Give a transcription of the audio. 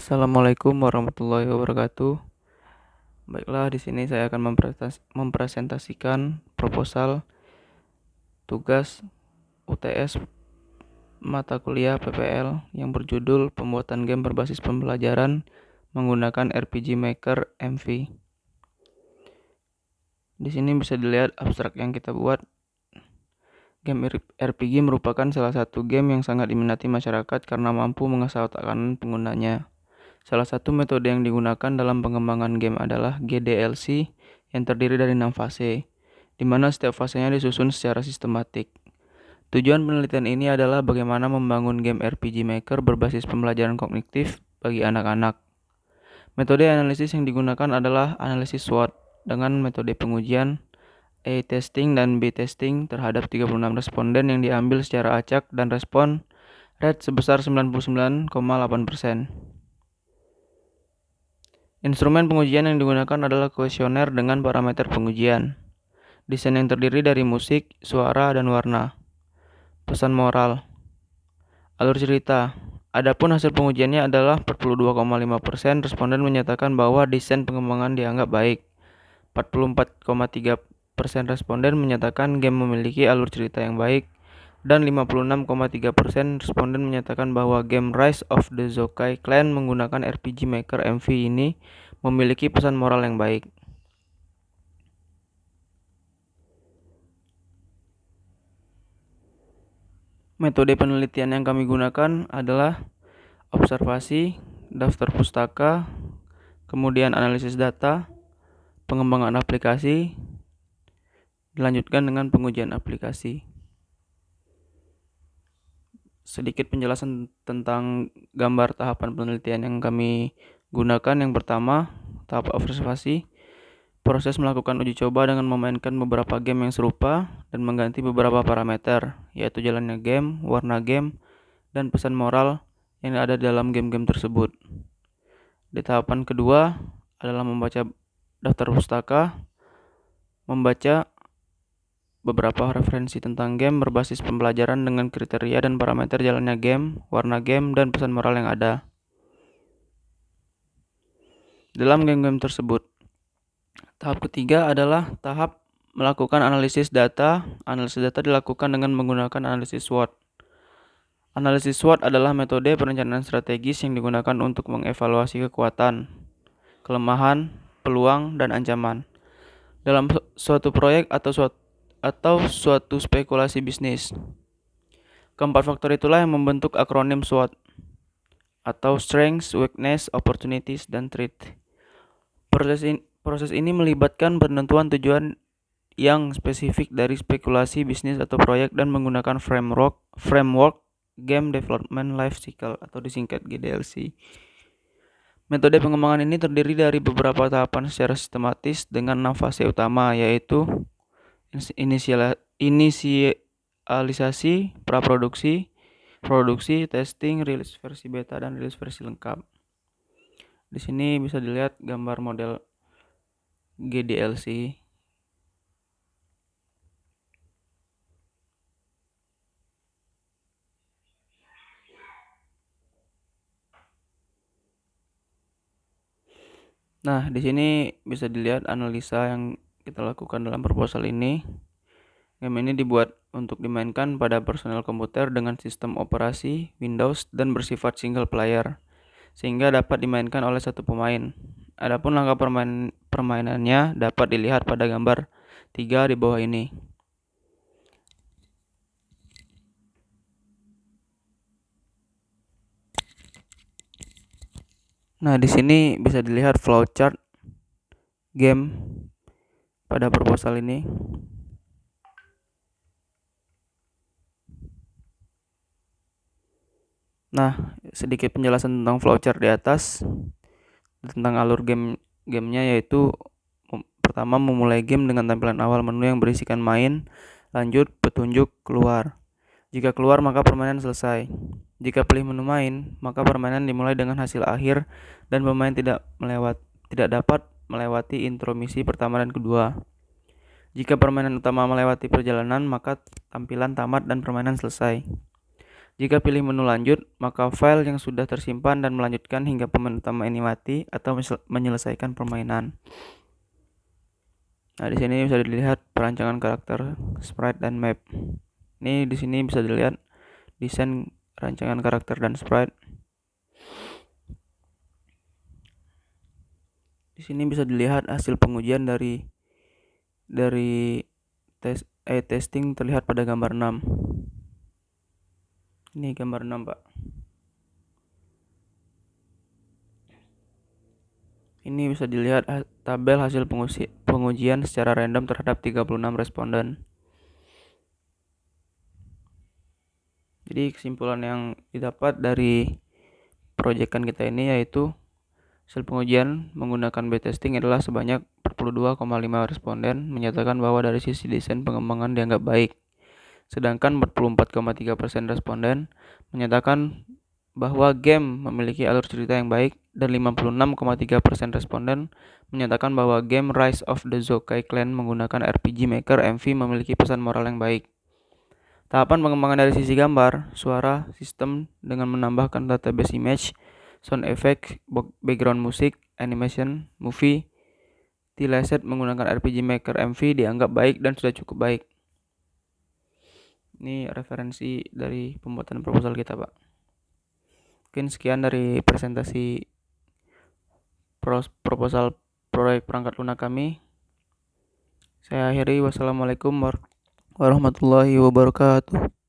Assalamualaikum warahmatullahi wabarakatuh. Baiklah, di sini saya akan mempresentasikan proposal tugas UTS mata kuliah PPL yang berjudul Pembuatan Game Berbasis Pembelajaran menggunakan RPG Maker MV. Di sini bisa dilihat abstrak yang kita buat. Game RPG merupakan salah satu game yang sangat diminati masyarakat karena mampu mengasah otak kanan penggunanya. Salah satu metode yang digunakan dalam pengembangan game adalah GDLC yang terdiri dari 6 fase, di mana setiap fasenya disusun secara sistematik. Tujuan penelitian ini adalah bagaimana membangun game RPG Maker berbasis pembelajaran kognitif bagi anak-anak. Metode analisis yang digunakan adalah analisis SWOT dengan metode pengujian A-testing dan B-testing terhadap 36 responden yang diambil secara acak dan respon rate sebesar 99,8%. Instrumen pengujian yang digunakan adalah kuesioner dengan parameter pengujian. Desain yang terdiri dari musik, suara, dan warna. Pesan moral. Alur cerita. Adapun hasil pengujiannya adalah 42,5% responden menyatakan bahwa desain pengembangan dianggap baik. 44,3% responden menyatakan game memiliki alur cerita yang baik. Dan 56,3% responden menyatakan bahwa game Rise of the Zokai Clan menggunakan RPG Maker MV ini memiliki pesan moral yang baik. Metode penelitian yang kami gunakan adalah observasi, daftar pustaka, kemudian analisis data, pengembangan aplikasi, dilanjutkan dengan pengujian aplikasi. Sedikit penjelasan tentang gambar tahapan penelitian yang kami gunakan. Yang pertama, tahap observasi. Proses melakukan uji coba dengan memainkan beberapa game yang serupa dan mengganti beberapa parameter, yaitu jalannya game, warna game, dan pesan moral yang ada dalam game-game tersebut. Di tahapan kedua adalah membaca daftar pustaka, membaca beberapa referensi tentang game berbasis pembelajaran dengan kriteria dan parameter jalannya game, warna game, dan pesan moral yang ada dalam game-game tersebut. Tahap ketiga adalah tahap melakukan analisis data. Analisis data dilakukan dengan menggunakan analisis SWOT. Analisis SWOT adalah metode perencanaan strategis yang digunakan untuk mengevaluasi kekuatan, kelemahan, peluang, dan ancaman dalam suatu proyek atau suatu spekulasi bisnis. Keempat faktor itulah yang membentuk akronim SWOT atau Strengths, Weakness, Opportunities, dan Threat. Proses ini melibatkan penentuan tujuan yang spesifik dari spekulasi bisnis atau proyek dan menggunakan framework Game Development Life Cycle atau disingkat GDLC. Metode pengembangan ini terdiri dari beberapa tahapan secara sistematis dengan 6 fase utama, yaitu inisialisasi, praproduksi, produksi, testing, rilis versi beta, dan rilis versi lengkap. Di sini bisa dilihat gambar model GDLC. Nah, di sini bisa dilihat analisa yang kita lakukan dalam proposal ini. Game ini dibuat untuk dimainkan pada personel komputer dengan sistem operasi Windows dan bersifat single player, sehingga dapat dimainkan oleh satu pemain. Adapun langkah permainannya dapat dilihat pada gambar 3 di bawah ini. Nah, di sini bisa dilihat flowchart game pada proposal ini. Nah, sedikit penjelasan tentang flowchart di atas tentang alur gamenya, yaitu pertama memulai game dengan tampilan awal menu yang berisikan main, lanjut, petunjuk, keluar. Jika keluar maka permainan selesai. Jika pilih menu main, maka permainan dimulai dengan hasil akhir dan pemain tidak dapat melewati intro misi pertama dan kedua. Jika permainan utama melewati perjalanan, maka tampilan tamat dan permainan selesai. Jika pilih menu lanjut, maka file yang sudah tersimpan dan melanjutkan hingga pemain utama ini mati atau menyelesaikan permainan. Nah, di sini bisa dilihat perancangan karakter, sprite, dan map. Ini di sini bisa dilihat desain rancangan karakter dan sprite. Di sini bisa dilihat hasil pengujian dari testing terlihat pada gambar 6. Ini gambar 6, Pak. Ini bisa dilihat tabel hasil pengujian secara random terhadap 36 responden. Jadi kesimpulan yang didapat dari proyekan kita ini yaitu hasil pengujian menggunakan B-testing adalah sebanyak 42,5 responden menyatakan bahwa dari sisi desain pengembangan dianggap baik. Sedangkan 44,3% responden menyatakan bahwa game memiliki alur cerita yang baik dan 56,3% responden menyatakan bahwa game Rise of the Zokai Clan menggunakan RPG Maker MV memiliki pesan moral yang baik. Tahapan pengembangan dari sisi gambar, suara, sistem dengan menambahkan database image, sound effect, background musik, animation, movie, tileset menggunakan RPG Maker MV dianggap baik dan sudah cukup baik. Ini referensi dari pembuatan proposal kita, Pak. Mungkin sekian dari presentasi proposal proyek perangkat lunak kami. Saya akhiri, wassalamualaikum warahmatullahi wabarakatuh.